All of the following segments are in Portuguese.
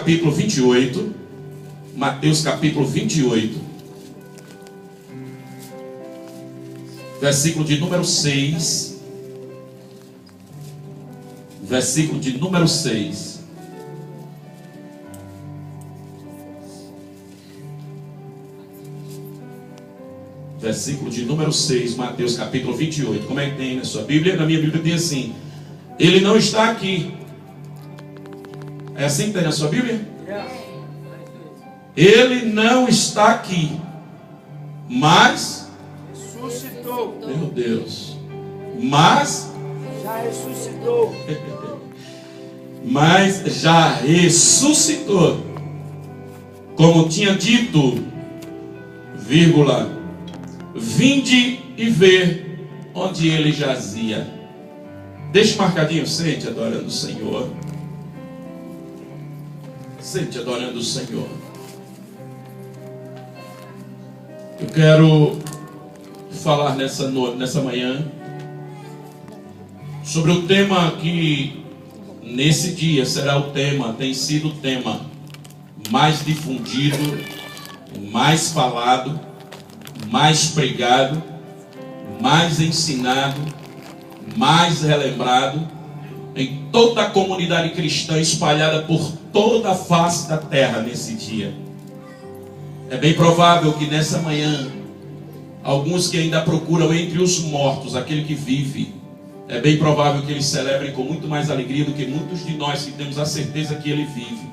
capítulo 28. Mateus capítulo 28. Versículo de número 6. Versículo de número 6. Versículo de número 6, Mateus capítulo 28. Como é que tem na sua Bíblia? Na minha Bíblia tem assim: ele não está aqui. É assim que tem na sua Bíblia? Ele não está aqui, mas ressuscitou. Meu Deus. Mas Já ressuscitou. Mas já ressuscitou, como tinha dito, vírgula, vinde e vê onde ele jazia. Deixa marcadinho, sente adorando o Senhor. Sente adorando o Senhor. Eu quero falar nessa manhã sobre o tema que nesse dia será o tema, tem sido o tema mais difundido, mais falado, mais pregado, mais ensinado, mais relembrado em toda a comunidade cristã espalhada por toda a face da terra nesse dia. É bem provável que nessa manhã alguns que ainda procuram entre os mortos aquele que vive, é bem provável que eles celebrem com muito mais alegria do que muitos de nós que temos a certeza que ele vive.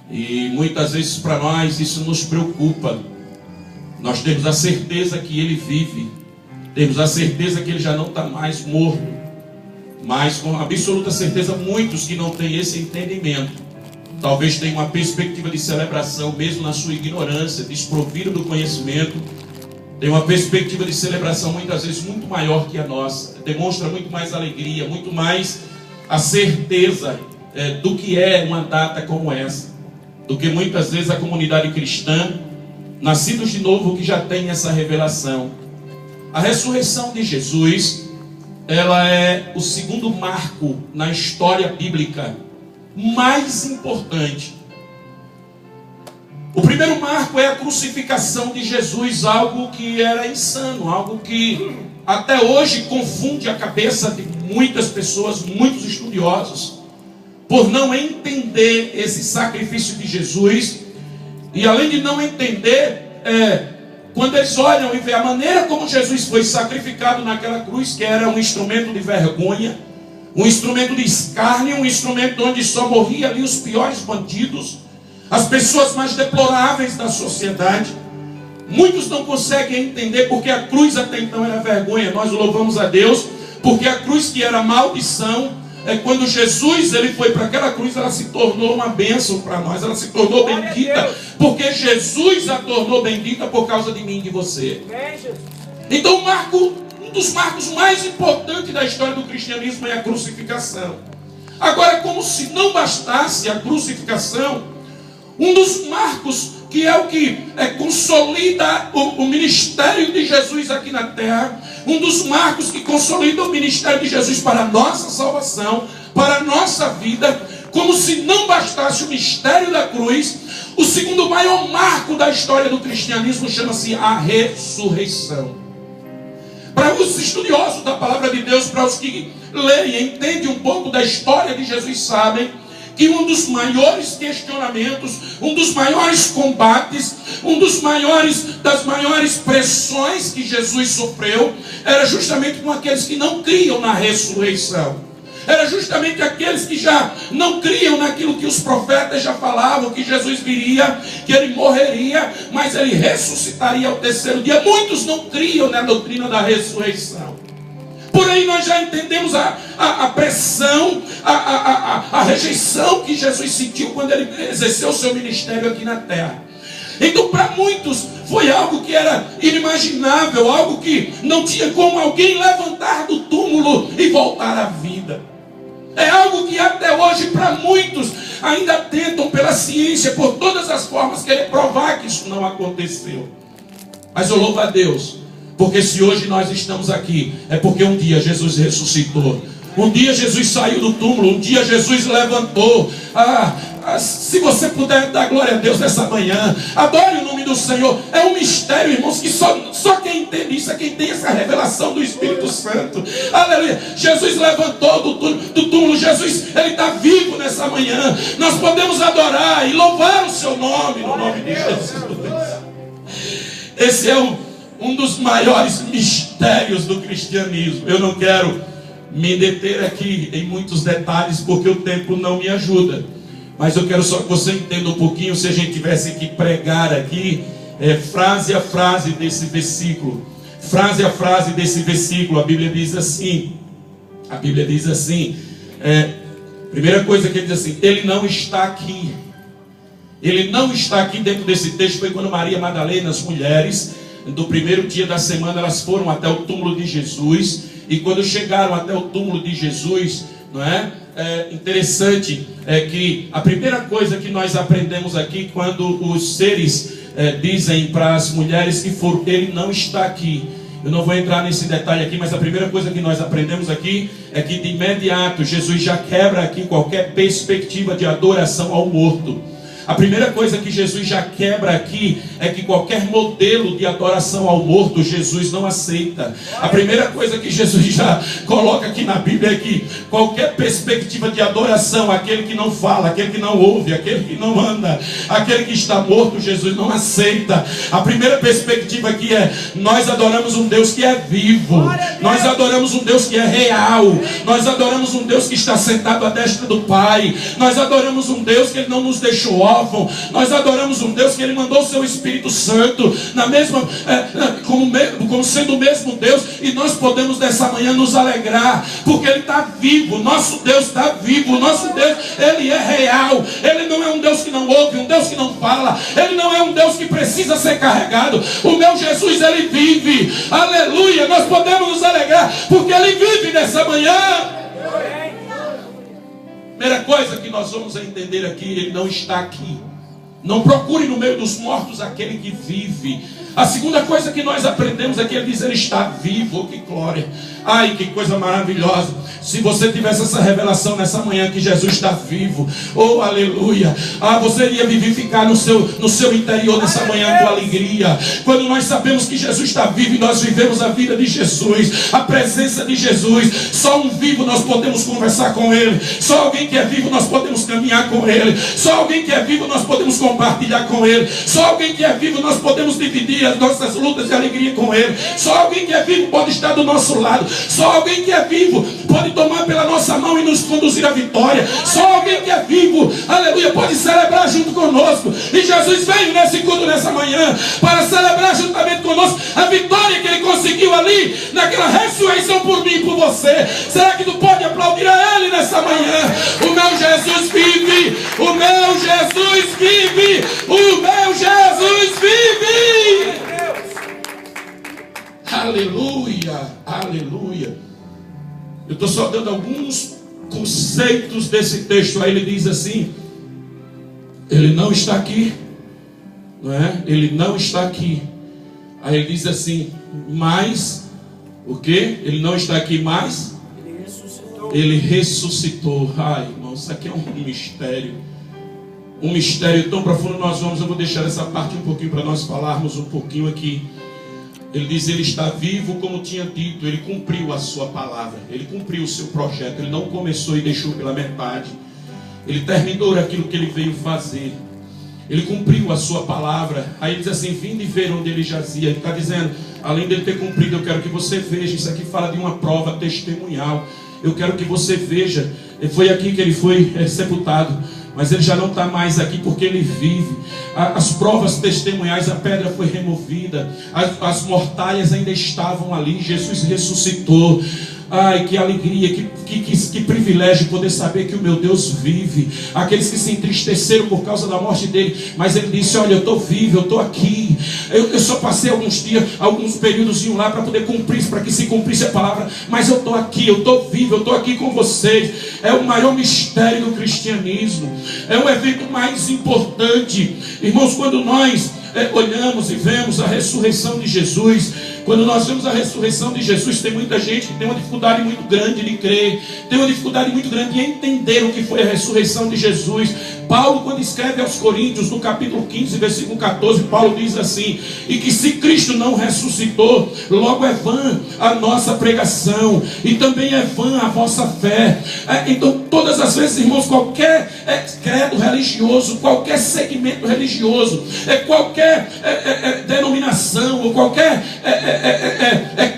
E muitas vezes para nós isso nos preocupa. Nós temos a certeza que ele vive, temos a certeza que ele já não está mais morto. Mas com absoluta certeza muitos que não têm esse entendimento talvez tenham uma perspectiva de celebração, mesmo na sua ignorância, desprovido do conhecimento, tem uma perspectiva de celebração muitas vezes muito maior que a nossa, demonstra muito mais alegria, muito mais a certeza do que é uma data como essa, do que muitas vezes a comunidade cristã, nascidos de novo, que já tem essa revelação. A ressurreição de Jesus, ela é o segundo marco na história bíblica mais importante. O primeiro marco é a crucificação de Jesus, algo que era insano, algo que até hoje confunde a cabeça de muitas pessoas, muitos estudiosos, por não entender esse sacrifício de Jesus. E além de não entender, quando eles olham e veem a maneira como Jesus foi sacrificado naquela cruz, que era um instrumento de vergonha, um instrumento de escárnio, um instrumento onde só morria ali os piores bandidos, as pessoas mais deploráveis da sociedade. Muitos não conseguem entender porque a cruz até então era vergonha. Nós louvamos a Deus porque a cruz, que era maldição, quando Jesus ele foi para aquela cruz, ela se tornou uma bênção para nós, ela se tornou bendita, porque Jesus a tornou bendita por causa de mim e de você. Então um dos marcos mais importantes da história do cristianismo é a crucificação. Agora, como se não bastasse a crucificação, um dos marcos que é o que consolida o ministério de Jesus aqui na terra, um dos marcos que consolida o ministério de Jesus para a nossa salvação, para a nossa vida, como se não bastasse o mistério da cruz, o segundo maior marco da história do cristianismo chama-se a ressurreição. Para os estudiosos da palavra de Deus, para os que leem e entendem um pouco da história de Jesus, sabem que um dos maiores questionamentos, um dos maiores combates, das maiores pressões que Jesus sofreu, era justamente com aqueles que não criam na ressurreição. Era justamente aqueles que já não criam naquilo que os profetas já falavam, que Jesus viria, que ele morreria, mas ele ressuscitaria ao terceiro dia. Muitos não criam na doutrina da ressurreição. Porém, nós já entendemos a pressão, a rejeição que Jesus sentiu quando ele exerceu o seu ministério aqui na terra. Então, para muitos, foi algo que era inimaginável, algo que não tinha como alguém levantar do túmulo e voltar à vida. É algo que até hoje, para muitos, ainda tentam pela ciência, por todas as formas, querer provar que isso não aconteceu. Mas eu louvo a Deus, porque se hoje nós estamos aqui, é porque um dia Jesus ressuscitou. Um dia Jesus saiu do túmulo, um dia Jesus levantou. Se você puder dar glória a Deus nessa manhã, adore o nome do Senhor. É um mistério, irmãos, que só quem entende isso é quem tem essa revelação do Espírito Santo. Aleluia. Jesus levantou do túmulo. Jesus, Ele está vivo nessa manhã. Nós podemos adorar e louvar o seu nome, no nome de Jesus. Esse é um dos maiores mistérios do cristianismo. Eu não quero me deter aqui em muitos detalhes, porque o tempo não me ajuda. Mas eu quero só que você entenda um pouquinho, se a gente tivesse que pregar aqui, frase a frase desse versículo. Frase a frase desse versículo, a Bíblia diz assim. Primeira coisa que ele diz assim: Ele não está aqui. Ele não está aqui. Dentro desse texto foi quando Maria Madalena, as mulheres, do primeiro dia da semana, elas foram até o túmulo de Jesus. E quando chegaram até o túmulo de Jesus, não é? Interessante que a primeira coisa que nós aprendemos aqui, quando os seres dizem para as mulheres que foram: Ele não está aqui. Eu não vou entrar nesse detalhe aqui, mas a primeira coisa que nós aprendemos aqui é que de imediato Jesus já quebra aqui qualquer perspectiva de adoração ao morto. A primeira coisa que Jesus já quebra aqui é que qualquer modelo de adoração ao morto Jesus não aceita. A primeira coisa que Jesus já coloca aqui na Bíblia é que qualquer perspectiva de adoração, aquele que não fala, aquele que não ouve, aquele que não anda, aquele que está morto, Jesus não aceita. A primeira perspectiva aqui é: nós adoramos um Deus que é vivo, nós adoramos um Deus que é real, nós adoramos um Deus que está sentado à destra do Pai, nós adoramos um Deus que Ele não nos deixou órfãos. Nós adoramos um Deus que Ele mandou o seu Espírito Santo na mesma, como sendo o mesmo Deus. E nós podemos nessa manhã nos alegrar, porque Ele está vivo. Nosso Deus está vivo. Nosso Deus, Ele é real. Ele não é um Deus que não ouve, um Deus que não fala. Ele não é um Deus que precisa ser carregado. O meu Jesus, Ele vive. Aleluia. Nós podemos nos alegrar porque Ele vive nessa manhã. Primeira coisa que nós vamos entender aqui: Ele não está aqui. Não procure no meio dos mortos aquele que vive. A segunda coisa que nós aprendemos é que Ele diz: Ele está vivo. Oh, que glória! Ai, que coisa maravilhosa! Se você tivesse essa revelação nessa manhã que Jesus está vivo, oh aleluia, você iria vivificar no seu interior nessa manhã com alegria. Quando nós sabemos que Jesus está vivo e nós vivemos a vida de Jesus, a presença de Jesus, só um vivo nós podemos conversar com Ele, só alguém que é vivo nós podemos caminhar com Ele, só alguém que é vivo nós podemos compartilhar com Ele, só alguém que é vivo nós podemos dividir as nossas lutas e alegria com Ele, só alguém que é vivo pode estar do nosso lado, só alguém que é vivo pode tomar pela nossa mão e nos conduzir à vitória. Só alguém que é vivo, aleluia, pode celebrar junto conosco. E Jesus veio nesse culto nessa manhã para celebrar juntamente conosco a vitória que Ele conseguiu ali naquela ressurreição por mim e por você. Será que tu pode aplaudir a Ele nessa manhã? O meu Jesus vive, o meu Jesus vive, o meu Jesus vive. Aleluia, aleluia. Eu estou só dando alguns conceitos desse texto. Aí ele diz assim: Ele não está aqui, não é? Ele não está aqui. Aí ele diz assim: mas o que? Ele não está aqui, mas Ele ressuscitou. Ai, irmão, isso aqui é um mistério. Um mistério tão profundo. Eu vou deixar essa parte um pouquinho para nós falarmos um pouquinho aqui. Ele diz: Ele está vivo, como tinha dito. Ele cumpriu a sua palavra. Ele cumpriu o seu projeto. Ele não começou e deixou pela metade. Ele terminou aquilo que Ele veio fazer. Ele cumpriu a sua palavra. Aí ele diz assim: vinde ver onde Ele jazia. Ele está dizendo, além dele ter cumprido, eu quero que você veja. Isso aqui fala de uma prova testemunhal. Eu quero que você veja. Foi aqui que Ele foi sepultado. Mas Ele já não está mais aqui porque Ele vive. As provas testemunhais, a pedra foi removida, as mortalhas ainda estavam ali. Jesus ressuscitou. Ai, que alegria, que privilégio poder saber que o meu Deus vive. Aqueles que se entristeceram por causa da morte dele, mas ele disse: olha, eu estou vivo, eu estou aqui. Eu só passei alguns dias, alguns períodos lá para poder cumprir, para que se cumprisse a palavra, mas eu estou aqui, eu estou vivo, eu estou aqui com vocês. É o maior mistério do cristianismo, é o evento mais importante. Irmãos, quando nós olhamos e vemos a ressurreição de Jesus, Quando nós vemos a ressurreição de Jesus, tem muita gente que tem uma dificuldade muito grande de crer, tem uma dificuldade muito grande de entender o que foi a ressurreição de Jesus. Paulo, quando escreve aos Coríntios, no capítulo 15, versículo 14, Paulo diz assim: e que se Cristo não ressuscitou, logo é vã a nossa pregação, e também é vã a vossa fé. Então, todas as vezes, irmãos, qualquer credo religioso, qualquer segmento religioso, qualquer denominação, ou qualquer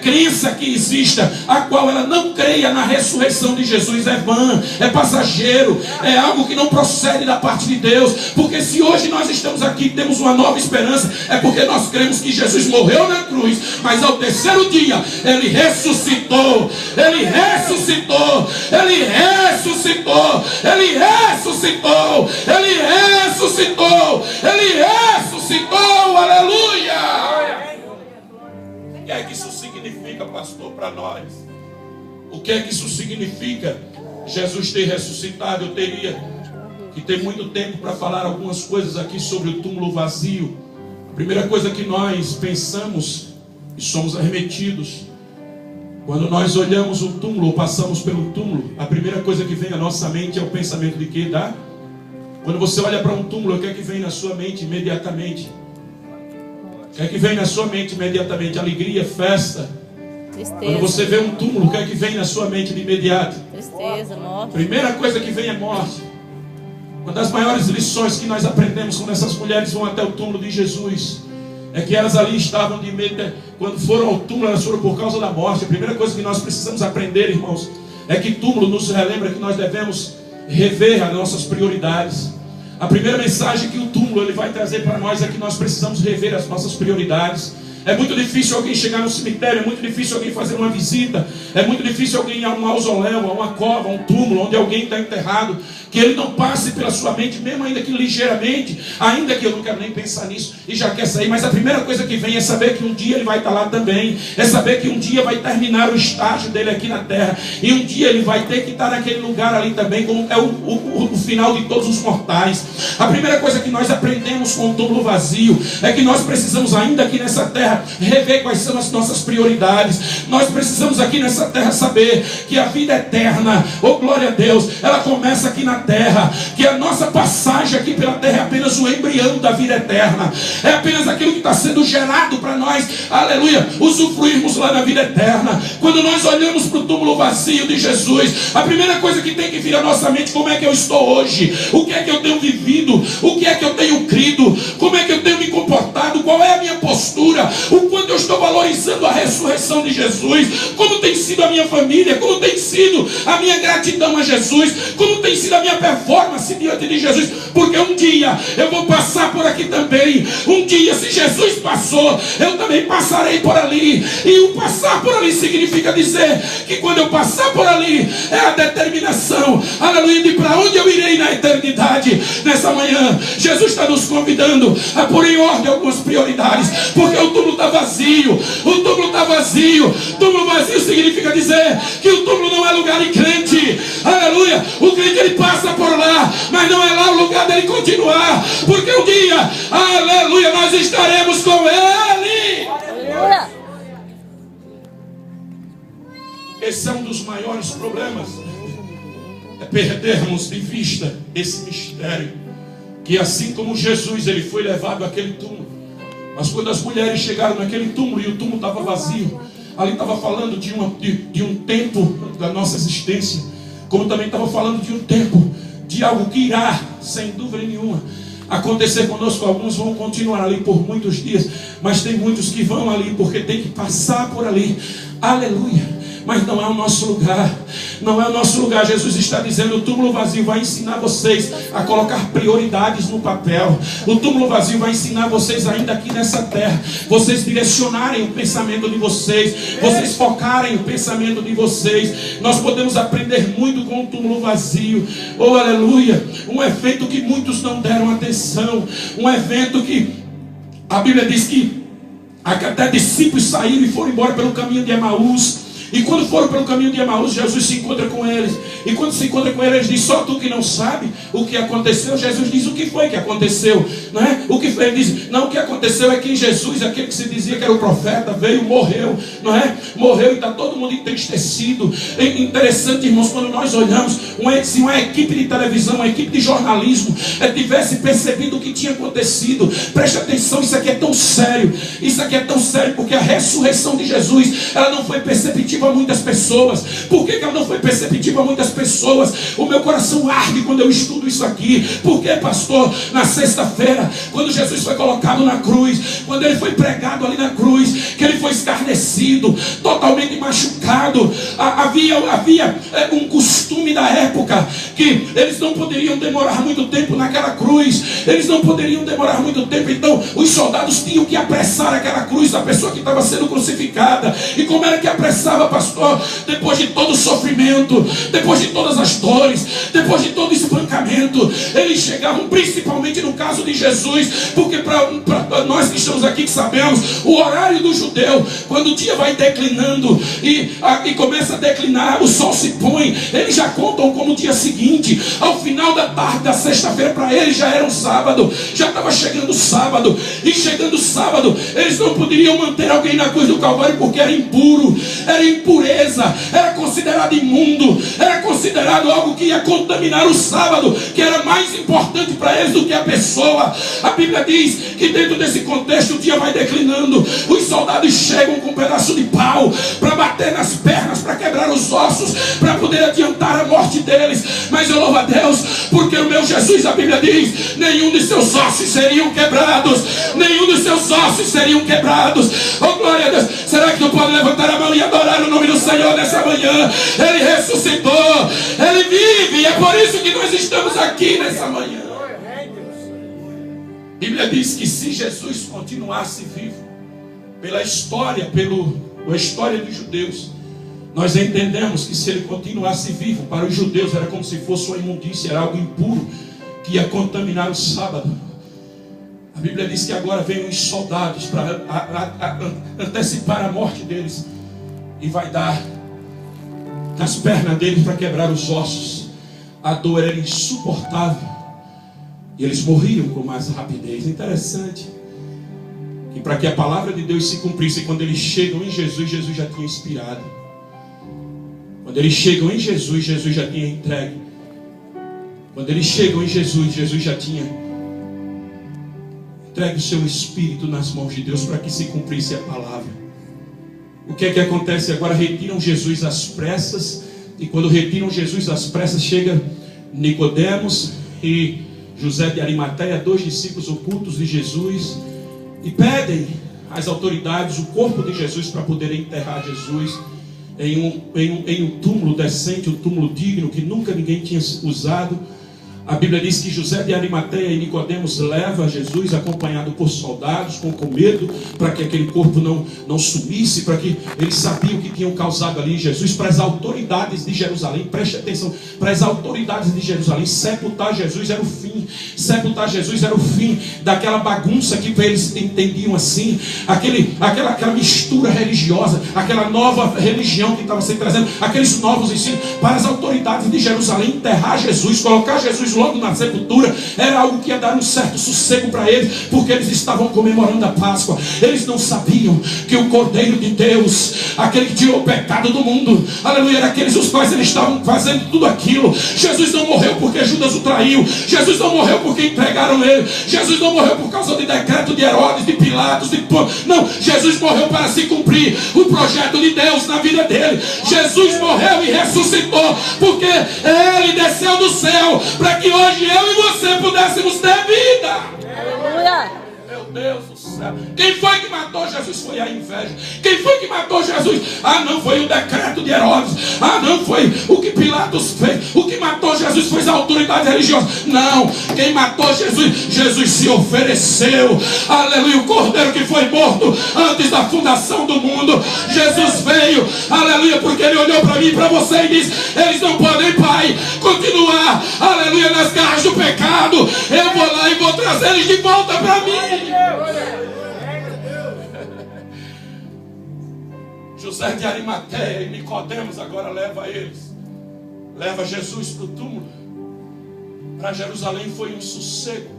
crença que exista, a qual ela não creia na ressurreição de Jesus, é vã, é passageiro, é algo que não procede da parte de Deus. Porque se hoje nós estamos aqui, temos uma nova esperança, é porque nós cremos que Jesus morreu na cruz, mas ao terceiro dia Ele ressuscitou, Ele ressuscitou, Ele ressuscitou, Ele ressuscitou, Ele ressuscitou, Ele ressuscitou, aleluia! O que é que isso significa, pastor, para nós? O que é que isso significa? Jesus ter ressuscitado. Eu teria que ter muito tempo para falar algumas coisas aqui sobre o túmulo vazio. A primeira coisa que nós pensamos e somos arremetidos quando nós olhamos o túmulo ou passamos pelo túmulo, a primeira coisa que vem à nossa mente é o pensamento de quê? Quando você olha para um túmulo, o que é que vem na sua mente imediatamente? O que é que vem na sua mente imediatamente? Alegria, festa. Tristeza. Quando você vê um túmulo, o que é que vem na sua mente de imediato? Tristeza, morte. Primeira coisa que vem é morte. Uma das maiores lições que nós aprendemos quando essas mulheres vão até o túmulo de Jesus é que elas ali estavam de medo. Quando foram ao túmulo, elas foram por causa da morte. A primeira coisa que nós precisamos aprender, irmãos, é que túmulo nos relembra que nós devemos rever as nossas prioridades. A primeira mensagem que o túmulo ele vai trazer para nós é que nós precisamos rever as nossas prioridades. É muito difícil alguém chegar no cemitério, é muito difícil alguém fazer uma visita, é muito difícil alguém ir a um mausoléu, a uma cova, a um túmulo onde alguém está enterrado, que ele não passe pela sua mente, mesmo ainda que ligeiramente, ainda que eu não quero nem pensar nisso e já quer sair. Mas a primeira coisa que vem é saber que um dia ele vai estar lá também, é saber que um dia vai terminar o estágio dele aqui na terra, e um dia ele vai ter que estar naquele lugar ali também, como é o final de todos os mortais. A primeira coisa que nós aprendemos com o túmulo vazio é que nós precisamos ainda aqui nessa terra rever quais são as nossas prioridades. Nós precisamos aqui nessa terra saber que a vida eterna, oh glória a Deus, ela começa aqui na terra, que a nossa passagem aqui pela terra é apenas o embrião da vida eterna, é apenas aquilo que está sendo gerado para nós, aleluia, usufruirmos lá na vida eterna. Quando nós olhamos para o túmulo vazio de Jesus, a primeira coisa que tem que vir à nossa mente: como é que eu estou hoje? O que é que eu tenho vivido? O que é que eu tenho crido? Como é que eu tenho me comportado? Qual é a minha postura? O quanto eu estou valorizando a ressurreição de Jesus? Como tem sido a minha família? Como tem sido a minha gratidão a Jesus? Como tem sido a minha performance diante de Jesus? Porque um dia eu vou passar por aqui também. Um dia, se Jesus passou, eu também passarei por ali. E o passar por ali significa dizer que quando eu passar por ali, é a determinação, aleluia, de para onde eu irei na eternidade. Nessa manhã, Jesus está nos convidando a pôr em ordem algumas prioridades, porque o túmulo está vazio. O túmulo está vazio. Túmulo vazio significa dizer que o túmulo não é lugar de crente. Aleluia. O crente ele passa por lá, mas não é lá o lugar dele continuar, porque um dia, aleluia, nós estaremos com ele. Aleluia. Esse é um dos maiores problemas, é perdermos de vista esse mistério, que assim como Jesus ele foi levado àquele túmulo, mas quando as mulheres chegaram naquele túmulo e o túmulo estava vazio, ali estava falando de um tempo da nossa existência, como também estava falando de um tempo, de algo que irá, sem dúvida nenhuma, acontecer conosco. Alguns vão continuar ali por muitos dias, mas tem muitos que vão ali porque tem que passar por ali, aleluia. Mas não é o nosso lugar, não é o nosso lugar. Jesus está dizendo: o túmulo vazio vai ensinar vocês a colocar prioridades no papel. O túmulo vazio vai ensinar vocês ainda aqui nessa terra, vocês direcionarem o pensamento de vocês, vocês focarem o pensamento de vocês. Nós podemos aprender muito com o túmulo vazio, oh aleluia. Um evento que muitos não deram atenção, um evento que a Bíblia diz que até discípulos saíram e foram embora pelo caminho de Emaús. E quando foram pelo caminho de Emaús, Jesus se encontra com eles. E quando se encontra com eles, eles dizem: só tu que não sabe o que aconteceu. Jesus diz: o que foi que aconteceu? Não é? O que foi? Ele diz: não, o que aconteceu é que Jesus, aquele que se dizia que era o profeta, veio, morreu, não é? Morreu e está todo mundo entristecido. É interessante, irmãos, quando nós olhamos, se uma equipe de televisão, uma equipe de jornalismo tivesse percebido o que tinha acontecido. Preste atenção, isso aqui é tão sério. Isso aqui é tão sério porque a ressurreição de Jesus, ela não foi perceptível a muitas pessoas. Por que ela não foi perceptível a muitas pessoas? O meu coração arde quando eu estudo isso aqui. Porque, pastor, na sexta-feira, quando Jesus foi colocado na cruz, quando ele foi pregado ali na cruz, que ele foi escarnecido, totalmente machucado, havia um costume da época que eles não poderiam demorar muito tempo naquela cruz. Eles não poderiam demorar muito tempo. Então os soldados tinham que apressar aquela cruz da pessoa que estava sendo crucificada. E como era que apressava, pastor? Depois de todo o sofrimento, depois de todas as dores, depois de todo o espancamento, eles chegavam, principalmente no caso de Jesus, porque para nós que estamos aqui que sabemos o horário do judeu, quando o dia vai declinando e começa a declinar, o sol se põe, eles já contam como o dia seguinte. Ao final da tarde da sexta-feira, para eles já era um sábado, já estava chegando o sábado. E chegando o sábado, eles não poderiam manter alguém na cruz do Calvário porque era impuro, era impureza, era considerado imundo, era considerado algo que ia contaminar o sábado, que era mais importante para eles do que a pessoa. A Bíblia diz que dentro desse contexto o dia vai declinando, os soldados chegam com um pedaço de pau para bater nas pernas, para quebrar os ossos, para poder adiantar a morte deles. Mas eu louvo a Deus, porque o meu Jesus, a Bíblia diz, nenhum de seus ossos seriam quebrados, nenhum dos seus ossos seriam quebrados. Oh, glória a Deus. Será que tu pode levantar a mão e adorar o nome do Senhor nessa manhã? Ele ressuscitou, Ele vive, e é por isso que nós estamos aqui nessa manhã. A Bíblia diz que se Jesus continuasse vivo, pela história, pela história dos judeus, nós entendemos que se ele continuasse vivo, para os judeus era como se fosse uma imundícia, era algo impuro que ia contaminar o sábado. A Bíblia diz que agora vem os soldados para antecipar a morte deles, e vai dar nas pernas deles para quebrar os ossos. A dor era insuportável e eles morriam com mais rapidez. Interessante que para que a palavra de Deus se cumprisse, quando eles chegam em Jesus, Jesus já tinha expirado. Quando eles chegam em Jesus, Jesus já tinha entregue. Quando eles chegam em Jesus, Jesus já tinha entregue o seu espírito nas mãos de Deus para que se cumprisse a palavra. O que é que acontece agora? Retiram Jesus às pressas. E quando retiram Jesus às pressas, chega Nicodemos e José de Arimateia, 2 discípulos ocultos de Jesus, e pedem às autoridades o corpo de Jesus para poderem enterrar Jesus em um túmulo decente, um túmulo digno que nunca ninguém tinha usado. A Bíblia diz que José de Arimateia e Nicodemos leva Jesus acompanhado por soldados, com medo, para que aquele corpo não sumisse, para que eles sabiam que tinham causado ali Jesus, para as autoridades de Jerusalém. Preste atenção, para as autoridades de Jerusalém, sepultar Jesus era o fim. Sepultar Jesus era o fim daquela bagunça que eles entendiam assim, aquela mistura religiosa, aquela nova religião que estava sendo trazendo, aqueles novos ensinos. Para as autoridades de Jerusalém, enterrar Jesus, colocar Jesus logo na sepultura, era algo que ia dar um certo sossego para eles, porque eles estavam comemorando a Páscoa. Eles não sabiam que o Cordeiro de Deus, aquele que tirou o pecado do mundo, aleluia, era aqueles os quais eles estavam fazendo tudo aquilo. Jesus não morreu porque Judas o traiu, Jesus não morreu porque entregaram ele, Jesus não morreu por causa de decreto de Herodes, de Pilatos, não, Jesus morreu para se cumprir o projeto de Deus na vida dele. Jesus morreu e ressuscitou porque ele desceu do céu para que hoje eu e você pudéssemos ter vida. Aleluia. Meu Deus do céu. Quem foi que matou Jesus? Foi a inveja. Quem foi que matou Jesus? Não foi o decreto de Herodes. Não foi o que Pilatos fez. O que matou Jesus foi as autoridades religiosas. Não, quem matou Jesus? Jesus se ofereceu. Aleluia, o Cordeiro que foi morto antes da fundação do mundo. Jesus veio, aleluia, porque ele olhou para mim e para você e disse: eles não podem, Pai, continuar, aleluia, nas garras do pecado. Eu vou lá e vou trazer eles de volta para mim. José José de Arimateia e Nicodemos agora leva eles. Leva Jesus para o túmulo. Para Jerusalém foi um sossego.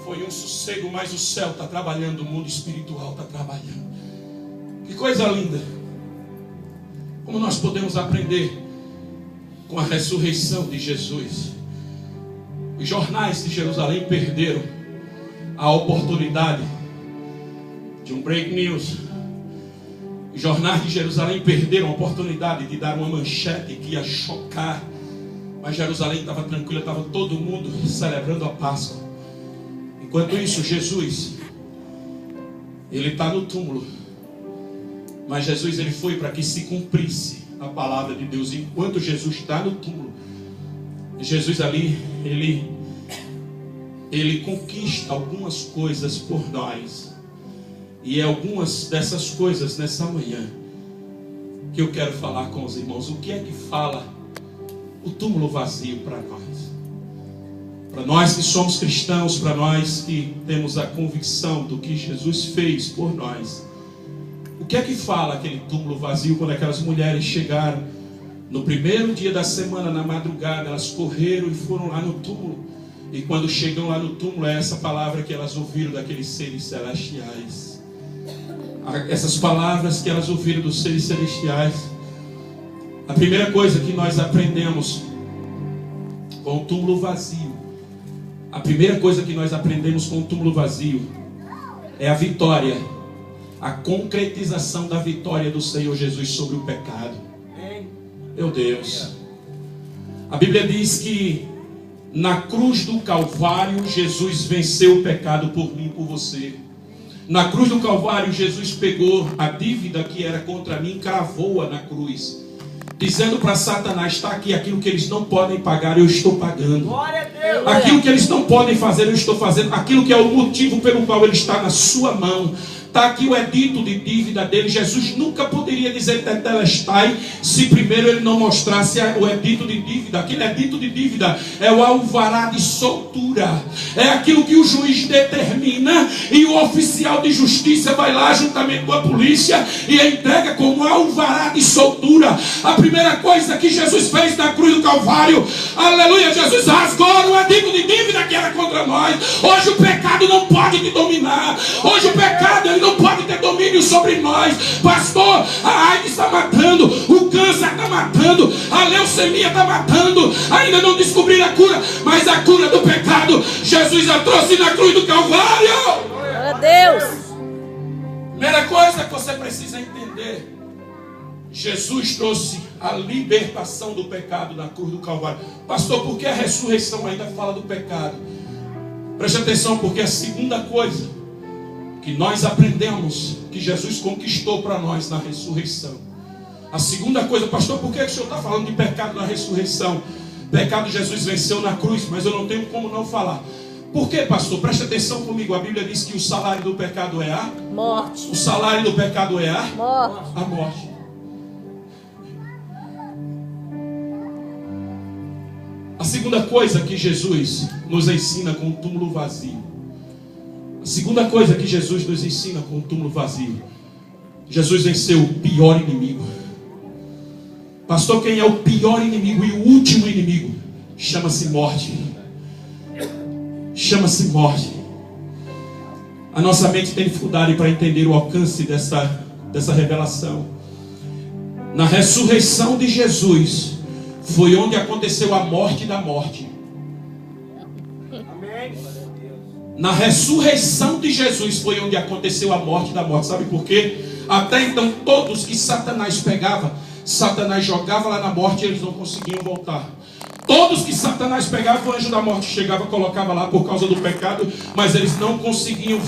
Foi um sossego, mas o céu está trabalhando, o mundo espiritual está trabalhando. Que coisa linda. Como nós podemos aprender com a ressurreição de Jesus. Os jornais de Jerusalém perderam a oportunidade de um break news. Os jornais de Jerusalém perderam a oportunidade de dar uma manchete que ia chocar. Mas Jerusalém estava tranquila, estava todo mundo celebrando a Páscoa. Enquanto isso, Jesus, ele está no túmulo. Mas Jesus, ele foi para que se cumprisse a palavra de Deus. Enquanto Jesus está no túmulo, Jesus ali, ele conquista algumas coisas por nós. E é algumas dessas coisas nessa manhã que eu quero falar com os irmãos. O que é que fala o túmulo vazio para nós? Para nós que somos cristãos, para nós que temos a convicção do que Jesus fez por nós. O que é que fala aquele túmulo vazio quando aquelas mulheres chegaram no primeiro dia da semana, na madrugada, elas correram e foram lá no túmulo. E quando chegam lá no túmulo, é essa palavra que elas ouviram daqueles seres celestiais. Essas palavras que elas ouviram dos seres celestiais. A primeira coisa que nós aprendemos com o túmulo vazio, a primeira coisa que nós aprendemos com o túmulo vazio é a vitória, a concretização da vitória do Senhor Jesus sobre o pecado. Meu Deus. A Bíblia diz que na cruz do Calvário Jesus venceu o pecado por mim e por você. Na cruz do Calvário Jesus pegou a dívida que era contra mim, cravou-a na cruz, dizendo para Satanás: está aqui aquilo que eles não podem pagar, eu estou pagando. Glória a Deus. Aquilo que eles não podem fazer, eu estou fazendo. Aquilo que é o motivo pelo qual ele está na sua mão. Está aqui o edito de dívida dele. Jesus nunca poderia dizer tetelestai se primeiro ele não mostrasse o edito de dívida. Aquele edito de dívida é o alvará de soltura. É aquilo que o juiz determina e o oficial de justiça vai lá juntamente com a polícia e entrega como alvará de soltura. A primeira coisa que Jesus fez na cruz do Calvário, aleluia, Jesus rasgou o edito de dívida que era contra nós. Hoje o pecado não pode te dominar. Hoje o pecado ele não pode ter domínio sobre nós. Pastor, a AIDS está matando, o câncer está matando, a leucemia está matando, ainda não descobriram a cura, mas a cura do pecado Jesus a trouxe na cruz do Calvário. Glória a Deus. Primeira coisa que você precisa entender: Jesus trouxe a libertação do pecado na cruz do Calvário. Pastor, por que a ressurreição ainda fala do pecado? Preste atenção, porque a segunda coisa que nós aprendemos que Jesus conquistou para nós na ressurreição. A segunda coisa: pastor, por que o senhor está falando de pecado na ressurreição? Pecado Jesus venceu na cruz, mas eu não tenho como não falar. Por quê, pastor? Preste atenção comigo. A Bíblia diz que o salário do pecado é a morte. O salário do pecado é a Morte. a morte. A segunda coisa que Jesus nos ensina com o túmulo vazio. A segunda coisa que Jesus nos ensina com o túmulo vazio: Jesus venceu o pior inimigo. Pastor, quem é o pior inimigo e o último inimigo? Chama-se morte. Chama-se morte. A nossa mente tem dificuldade para entender o alcance dessa revelação. Na ressurreição de Jesus foi onde aconteceu a morte da morte. Amém. Na ressurreição de Jesus foi onde aconteceu a morte da morte. Sabe por quê? Até então todos que Satanás pegava, Satanás jogava lá na morte e eles não conseguiam voltar. Todos que Satanás pegava, o anjo da morte chegava, colocava lá por causa do pecado, mas eles não conseguiam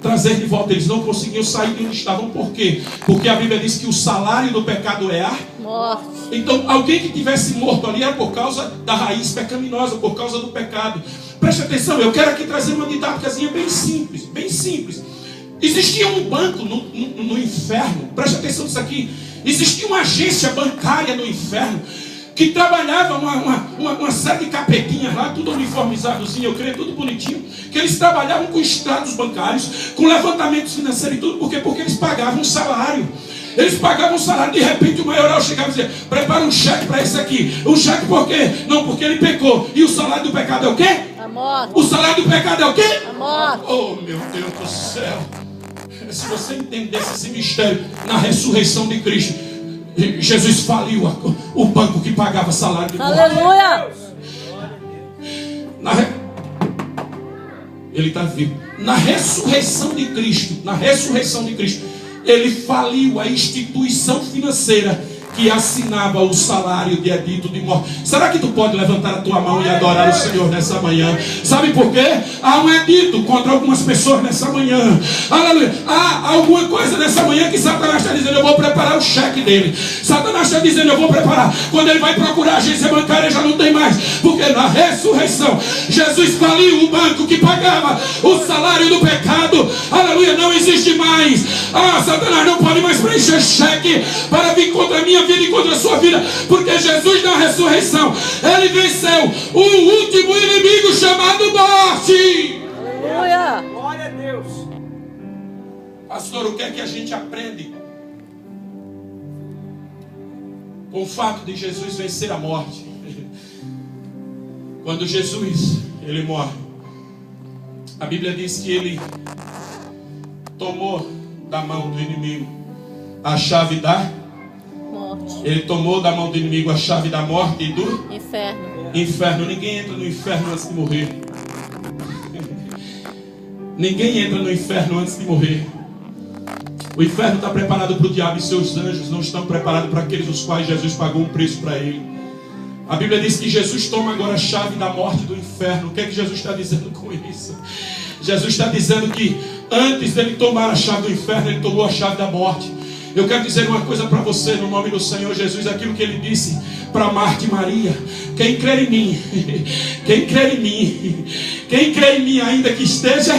trazer de volta, eles não conseguiam sair de onde estavam. Por quê? Porque a Bíblia diz que o salário do pecado é a Morte. Então alguém que tivesse morto ali era por causa da raiz pecaminosa, por causa do pecado. Preste atenção, eu quero aqui trazer uma didáticazinha bem simples, bem simples. Existia um banco no inferno, preste atenção nisso aqui. Existia uma agência bancária no inferno que trabalhava uma série de capetinhas lá, tudo uniformizadozinho, eu creio, tudo bonitinho, que eles trabalhavam com extratos bancários, com levantamentos financeiros e tudo. Por quê? Porque eles pagavam um salário. Eles pagavam um salário, de repente o maioral chegava e dizia: prepara um cheque para esse aqui. Um cheque por quê? Não, porque ele pecou. E o salário do pecado é o quê? A morte. O salário do pecado é o quê? A morte. Oh, meu Deus do céu. Se você entendesse esse mistério na ressurreição de Cristo, Jesus faliu o banco que pagava salário de morte. Aleluia. Ele está vivo. Na ressurreição de Cristo, ele faliu a instituição financeira que assinava o salário de edito de morte. Será que tu pode levantar a tua mão e adorar o Senhor nessa manhã? Sabe por quê? Há um edito contra algumas pessoas nessa manhã. Aleluia. Há alguma coisa nessa manhã que Satanás está dizendo: eu vou preparar o cheque dele. Satanás está dizendo: eu vou preparar. Quando ele vai procurar a agência bancária, já não tem mais. Porque na ressurreição, Jesus faliu o banco que pagava o salário do pecado. Aleluia. Não existe mais. Satanás não pode mais preencher cheque para vir contra a minha vida e contra a sua vida, porque Jesus na ressurreição, ele venceu o último inimigo chamado morte. Aleluia. Glória a Deus. Pastor, o que é que a gente aprende com o fato de Jesus vencer a morte? Quando Jesus, ele morre, a Bíblia diz que ele tomou da mão do inimigo a chave da Morte. Ele tomou da mão do inimigo a chave da morte e do Inferno. Ninguém entra no inferno antes de morrer. Ninguém entra no inferno antes de morrer. O inferno está preparado para o diabo e seus anjos. Não estão preparados para aqueles os quais Jesus pagou um preço para ele. A Bíblia diz que Jesus toma agora a chave da morte e do inferno. O que é que Jesus está dizendo com isso? Jesus está dizendo que antes dele tomar a chave do inferno, ele tomou a chave da morte. Eu quero dizer uma coisa para você, no nome do Senhor Jesus, aquilo que ele disse para Marta e Maria: quem crer em mim, quem crer em mim, ainda que esteja,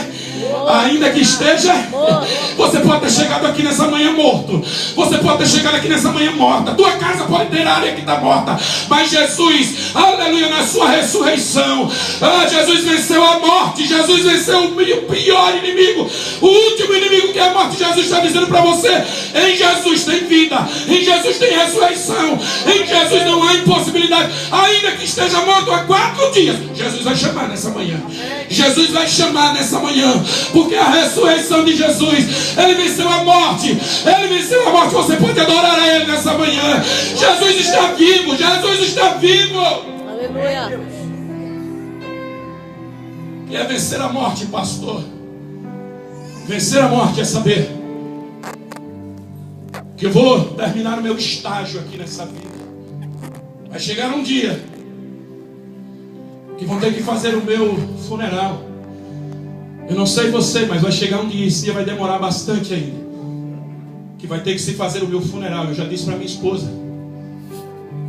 você pode ter chegado aqui nessa manhã morto, você pode ter chegado aqui nessa manhã morta, tua casa pode ter área que está morta, mas Jesus, aleluia, na sua ressurreição, Jesus venceu a morte, Jesus venceu o pior inimigo, o último inimigo que é a morte. Jesus está dizendo para você: em Jesus tem vida, em Jesus tem ressurreição, em Jesus não há impossibilidade. Ainda que esteja morto há 4 dias, Jesus vai chamar nessa manhã. Jesus vai chamar nessa manhã, porque a ressurreição de Jesus, ele venceu a morte. Ele venceu a morte. Você pode adorar a ele nessa manhã. Jesus está vivo. Jesus está vivo. Aleluia. E é vencer a morte, pastor. Vencer a morte é saber que eu vou terminar o meu estágio aqui nessa vida. Vai chegar um dia que vão ter que fazer o meu funeral. Eu não sei você, mas vai chegar um dia, esse dia vai demorar bastante ainda, que vai ter que se fazer o meu funeral. Eu já disse para minha esposa,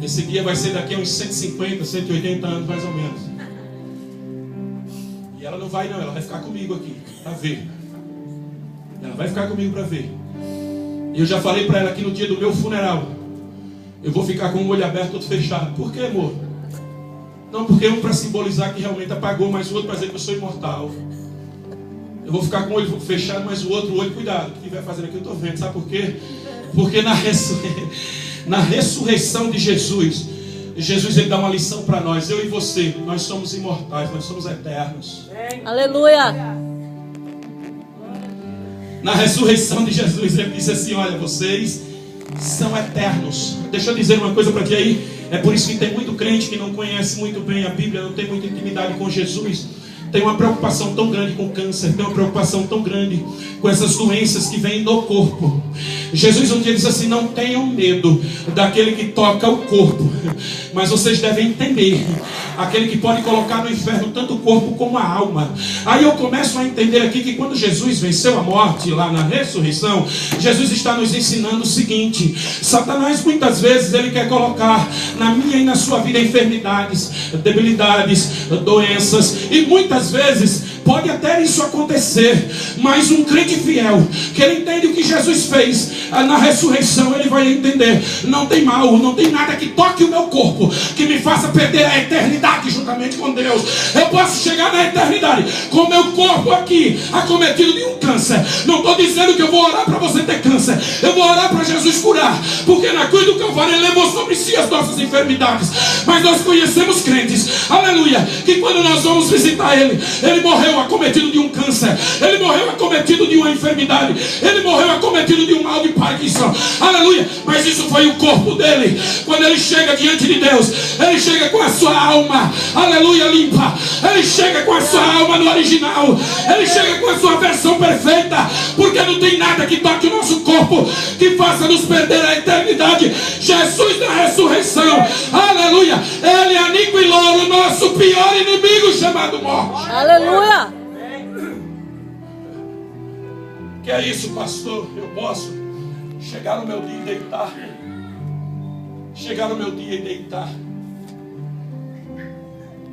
esse dia vai ser daqui a uns 150, 180 anos mais ou menos. E ela não vai não, ela vai ficar comigo aqui para ver. Ela vai ficar comigo para ver. E eu já falei para ela que no dia do meu funeral eu vou ficar com o olho aberto, todo fechado. Por quê, amor? Não, porque um para simbolizar que realmente apagou, mas o outro para dizer que eu sou imortal. Eu vou ficar com o olho fechado, mas o outro olho, cuidado, o que estiver fazendo aqui eu estou vendo. Sabe por quê? Porque na ressurreição de Jesus, ele dá uma lição para nós. Eu e você, nós somos imortais, nós somos eternos. Aleluia. Na ressurreição de Jesus, ele disse assim: olha, vocês são eternos. Deixa eu dizer uma coisa para ti aí. É por isso que tem muito crente que não conhece muito bem a Bíblia, não tem muita intimidade com Jesus. Tem uma preocupação tão grande com o câncer, tem uma preocupação tão grande com essas doenças que vêm no corpo. Jesus um dia disse assim: não tenham medo daquele que toca o corpo, mas vocês devem entender aquele que pode colocar no inferno tanto o corpo como a alma. Aí eu começo a entender aqui que quando Jesus venceu a morte lá na ressurreição, Jesus está nos ensinando o seguinte: Satanás muitas vezes ele quer colocar na minha e na sua vida enfermidades, debilidades, doenças, e muitas vezes Pode até isso acontecer, mas um crente fiel, que ele entende o que Jesus fez na ressurreição, ele vai entender: não tem mal, não tem nada que toque o meu corpo, que me faça perder a eternidade juntamente com Deus. Eu posso chegar na eternidade com o meu corpo aqui acometido de um câncer. Não estou dizendo que eu vou orar para você ter câncer, eu vou orar para Jesus curar, porque na cruz do Calvário ele levou sobre si as nossas enfermidades. Mas nós conhecemos crentes, aleluia, que quando nós vamos visitar ele, ele morreu acometido de um câncer, ele morreu acometido de uma enfermidade, ele morreu acometido de um mal de Parkinson, aleluia. Mas isso foi o corpo dele. Quando ele chega diante de Deus, ele chega com a sua alma, aleluia, limpa. Ele chega com a sua alma no original, ele chega com a sua versão perfeita, porque não tem nada que toque o nosso corpo que faça nos perder a eternidade. Jesus na ressurreição, aleluia, ele aniquilou o nosso pior inimigo chamado morte. Aleluia. Que é isso, pastor? Eu posso chegar no meu dia e deitar. Chegar no meu dia e deitar.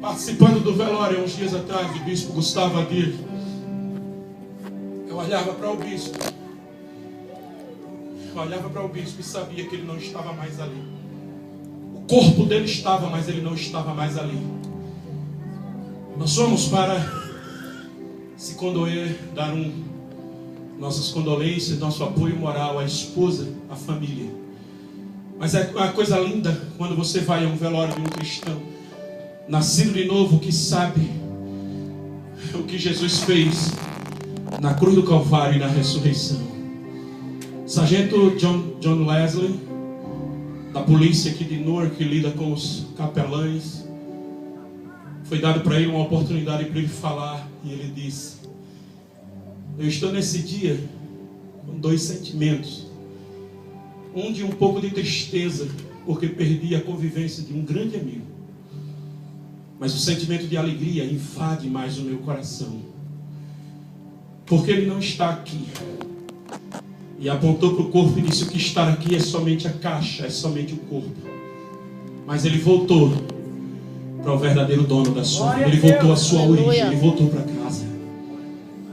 Participando do velório uns dias atrás do bispo Gustavo Adir, eu olhava para o bispo. Eu olhava para o bispo e sabia que ele não estava mais ali. O corpo dele estava, mas ele não estava mais ali. Nós fomos para se condoer, dar nossas condolências, nosso apoio moral à esposa, à família. Mas é uma coisa linda quando você vai a um velório de um cristão nascido de novo, que sabe o que Jesus fez na cruz do Calvário e na ressurreição. Sargento John Wesley, da polícia aqui de Newark, que lida com os capelães, foi dado para ele uma oportunidade para ele falar, e ele disse: eu estou nesse dia com dois sentimentos. Um de um pouco de tristeza, porque perdi a convivência de um grande amigo. Mas o sentimento de alegria invade mais o meu coração, porque ele não está aqui. E apontou para o corpo e disse: o que está aqui é somente a caixa, é somente o corpo. Mas ele voltou para o verdadeiro dono da sua vida. Ele voltou à sua origem, ele voltou para casa.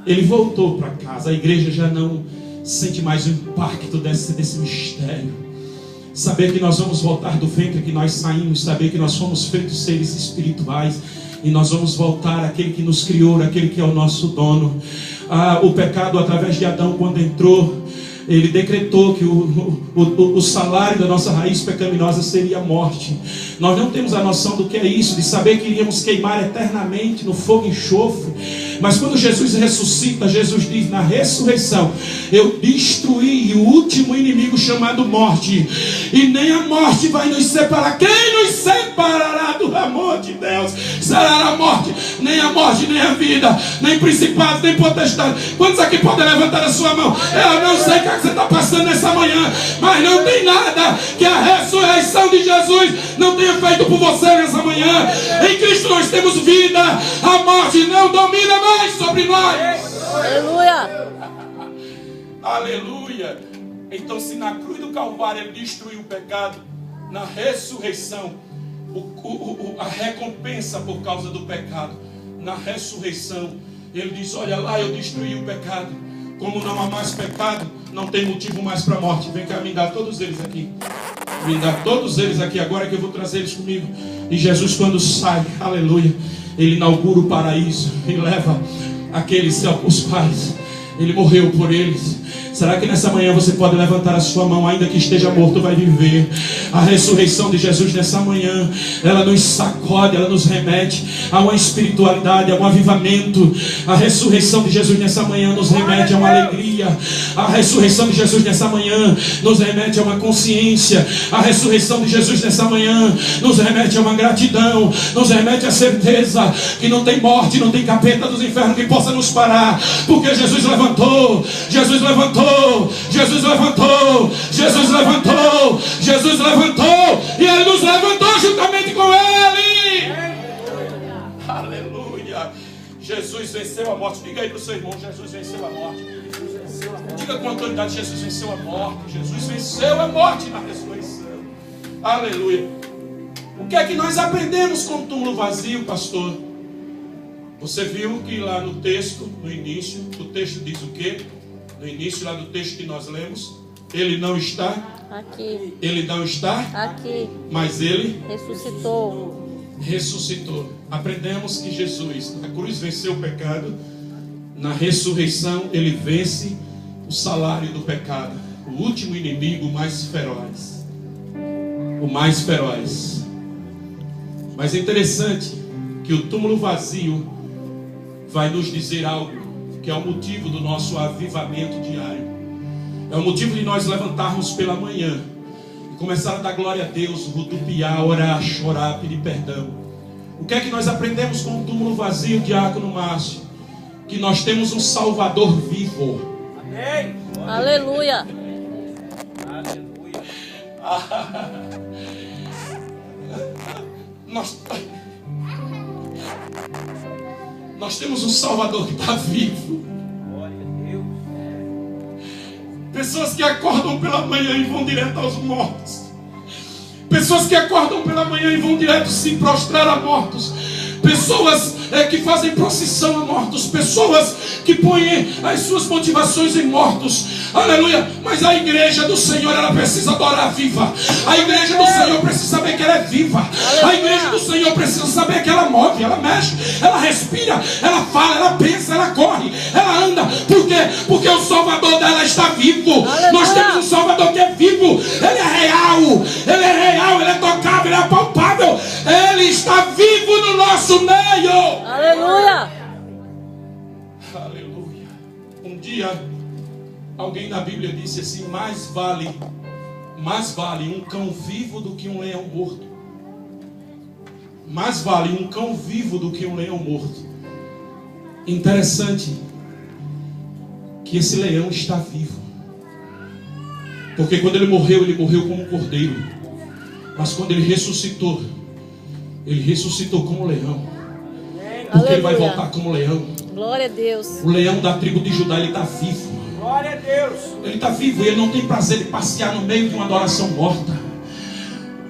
Ele voltou para casa. A igreja já não sente mais o impacto desse mistério. Saber que nós vamos voltar do ventre que nós saímos, saber que nós fomos feitos seres espirituais e nós vamos voltar àquele que nos criou, àquele que é o nosso dono. O pecado, através de Adão, quando entrou, ele decretou que o salário da nossa raiz pecaminosa seria a morte. Nós não temos a noção do que é isso, de saber que iríamos queimar eternamente no fogo e enxofre. Mas quando Jesus ressuscita, Jesus diz na ressurreição: eu destruí o último inimigo chamado morte, e nem a morte vai nos separar. Quem nos separará do amor de Deus? Será a morte, nem a vida, nem principados, nem potestade. Quantos aqui podem levantar a sua mão? Eu não sei o que você está passando nessa manhã, mas não tem nada que a ressurreição de Jesus não tenha feito por você nessa manhã. Em Cristo nós temos vida. A morte não domina mais sobre nós. Aleluia. Aleluia. Então, se na cruz do Calvário ele destruiu o pecado, na ressurreição a recompensa por causa do pecado, na ressurreição ele diz: olha lá, eu destruí o pecado. Como não há mais pecado, não tem motivo mais para a morte. Vem cá, me dá todos eles aqui. Me dá todos eles aqui agora, que eu vou trazer eles comigo. E Jesus, quando sai, aleluia, ele inaugura o paraíso e leva aqueles, os pais. Ele morreu por eles. Será que nessa manhã você pode levantar a sua mão? Ainda que esteja morto, vai viver. A ressurreição de Jesus nessa manhã, ela nos sacode, ela nos remete a uma espiritualidade, a um avivamento. A ressurreição de Jesus nessa manhã nos remete a uma alegria. A ressurreição de Jesus nessa manhã nos remete a uma consciência. A ressurreição de Jesus nessa manhã nos remete a uma gratidão. Nos remete a certeza que não tem morte, não tem capeta dos infernos que possa nos parar. Porque Jesus levantou, Jesus levantou, Jesus levantou, Jesus levantou, Jesus levantou, e Ele nos levantou juntamente com Ele. Aleluia. Jesus venceu a morte. Diga aí para o seu irmão: Jesus venceu a morte. Diga com autoridade: Jesus venceu a morte. Jesus venceu a morte na ressurreição. Aleluia. O que é que nós aprendemos com o túmulo vazio, pastor? Você viu que lá no texto, no início, o texto diz o quê? No início lá do texto que nós lemos, ele não está Aqui. Ele não está Aqui. mas ele Ressuscitou. Aprendemos que Jesus na cruz venceu o pecado. Na ressurreição ele vence o salário do pecado, o último inimigo mais feroz. O mais feroz. Mas é interessante que o túmulo vazio vai nos dizer algo que é o motivo do nosso avivamento diário. É o motivo de nós levantarmos pela manhã e começar a dar glória a Deus, rodopiar, orar, chorar, pedir perdão. O que é que nós aprendemos com o túmulo vazio, Diácono Márcio? Que nós temos um Salvador vivo. Amém. Aleluia. Nós temos um Salvador que está vivo. Glória a Deus. Pessoas que acordam pela manhã e vão direto aos mortos. Pessoas que acordam pela manhã e vão direto se prostrar a mortos. Pessoas que fazem procissão a mortos. Pessoas que põem as suas motivações em mortos. Aleluia. Mas a igreja do Senhor, ela precisa adorar viva. A igreja do Senhor precisa saber que ela é viva. Aleluia. A igreja do Senhor precisa saber que ela move, ela mexe, ela respira, ela fala, ela pensa, ela corre, ela anda. Por quê? Porque o Salvador dela está vivo. Aleluia. Nós temos um Salvador que é vivo. Ele é real, ele é tocável, ele é palpável. Ele está vivo no nosso meio. Aleluia. Aleluia. Um dia alguém na Bíblia disse assim: mais vale um cão vivo do que um leão morto. Mais vale um cão vivo do que um leão morto. Interessante que esse leão está vivo. Porque quando ele morreu como um cordeiro. Mas quando ele ressuscitou como leão. Porque ele vai voltar como leão. Glória a Deus. O leão da tribo de Judá, ele está vivo. Glória a Deus. Ele está vivo e ele não tem prazer de passear no meio de uma adoração morta.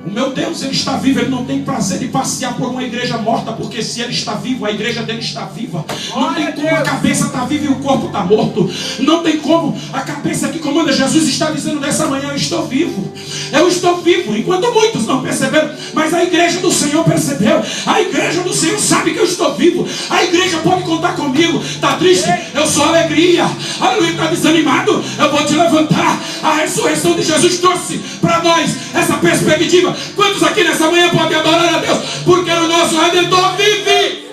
O meu Deus, ele está vivo, ele não tem prazer de passear por uma igreja morta, porque se ele está vivo, a igreja dele está viva. Não tem como a cabeça está viva e o corpo está morto. Não tem como a cabeça que comanda Jesus está dizendo nessa manhã: eu estou vivo. Eu estou vivo, enquanto muitos não perceberam, mas a igreja do Senhor percebeu. A igreja do Senhor sabe que eu estou vivo. A igreja pode contar comigo. Está triste? Eu sou alegria. Aleluia. Está desanimado? Eu vou te levantar. A ressurreição de Jesus trouxe para nós essa perspectiva. Quantos aqui nessa manhã podem adorar a Deus? Porque o nosso Redentor vive.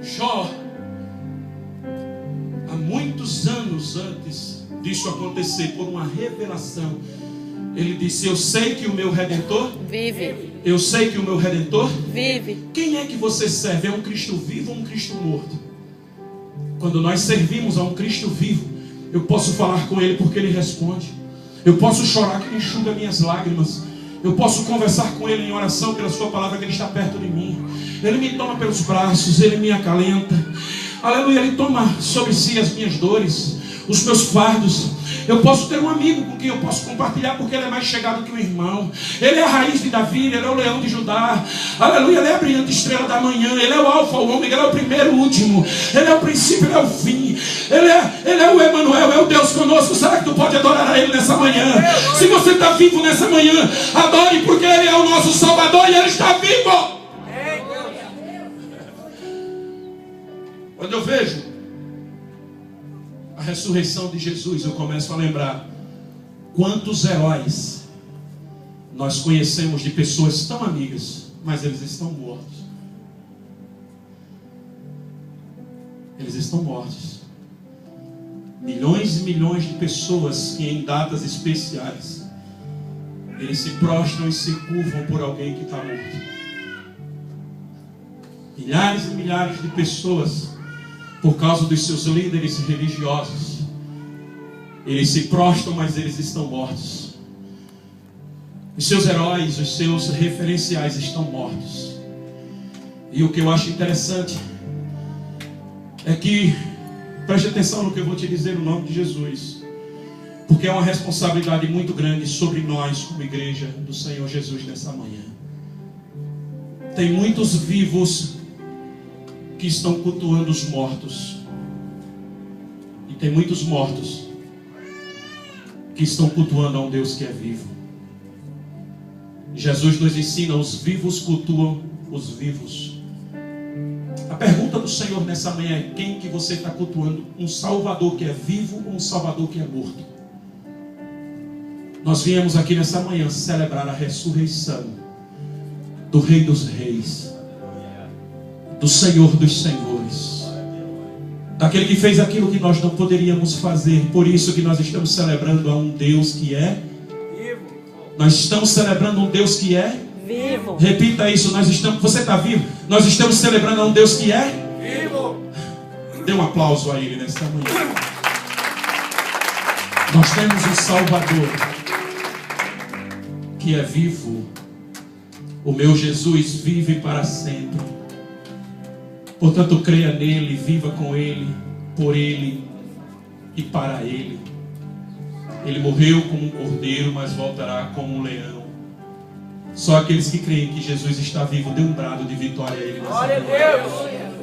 Jó, há muitos anos antes disso acontecer, por uma revelação, ele disse: eu sei que o meu Redentor Vive. Eu sei que o meu Redentor Vive. Quem é que você serve? É um Cristo vivo ou um Cristo morto? Quando nós servimos a um Cristo vivo, eu posso falar com Ele porque Ele responde. Eu posso chorar que Ele enxuga minhas lágrimas. Eu posso conversar com Ele em oração pela Sua palavra, que Ele está perto de mim. Ele me toma pelos braços, Ele me acalenta. Aleluia, Ele toma sobre si as minhas dores, os meus fardos. Eu posso ter um amigo com quem eu posso compartilhar, porque ele é mais chegado que um irmão. Ele é a raiz de Davi, ele é o leão de Judá. Aleluia, ele é a brilhante estrela da manhã. Ele é o alfa, o ômega, ele é o primeiro, o último. Ele é o princípio, ele é o fim. Ele é o Emanuel, é o Deus conosco. Será que tu pode adorar a Ele nessa manhã? Se você está vivo nessa manhã, adore, porque Ele é o nosso Salvador e Ele está vivo. Quando eu vejo a ressurreição de Jesus, eu começo a lembrar quantos heróis nós conhecemos de pessoas tão amigas, mas eles estão mortos. Eles estão mortos. Milhões e milhões de pessoas que em datas especiais eles se prostram e se curvam por alguém que está morto. Milhares e milhares de pessoas, por causa dos seus líderes religiosos, eles se prostram, mas eles estão mortos. Os seus heróis, os seus referenciais estão mortos. E o que eu acho interessante é que, preste atenção no que eu vou te dizer no nome de Jesus, porque é uma responsabilidade muito grande sobre nós como igreja do Senhor Jesus nessa manhã. Tem muitos vivos que estão cultuando os mortos. E tem muitos mortos que estão cultuando a um Deus que é vivo. Jesus nos ensina: os vivos cultuam os vivos. A pergunta do Senhor nessa manhã é: quem que você está cultuando? Um Salvador que é vivo ou um Salvador que é morto? Nós viemos aqui nessa manhã celebrar a ressurreição do Rei dos Reis, do Senhor dos Senhores, daquele que fez aquilo que nós não poderíamos fazer. Por isso que nós estamos celebrando a um Deus que é vivo. Nós estamos celebrando um Deus que é vivo. Repita isso. Você está vivo? Nós estamos celebrando a um Deus que é Vivo. Dê um aplauso a Ele nesta manhã. Nós temos um Salvador que é vivo. O meu Jesus vive para sempre. Portanto, creia nele, viva com ele, por ele e para ele. Ele morreu como um cordeiro, mas voltará como um leão. Só aqueles que creem que Jesus está vivo, dê um brado de vitória a ele nessa Glória a manhã. Deus.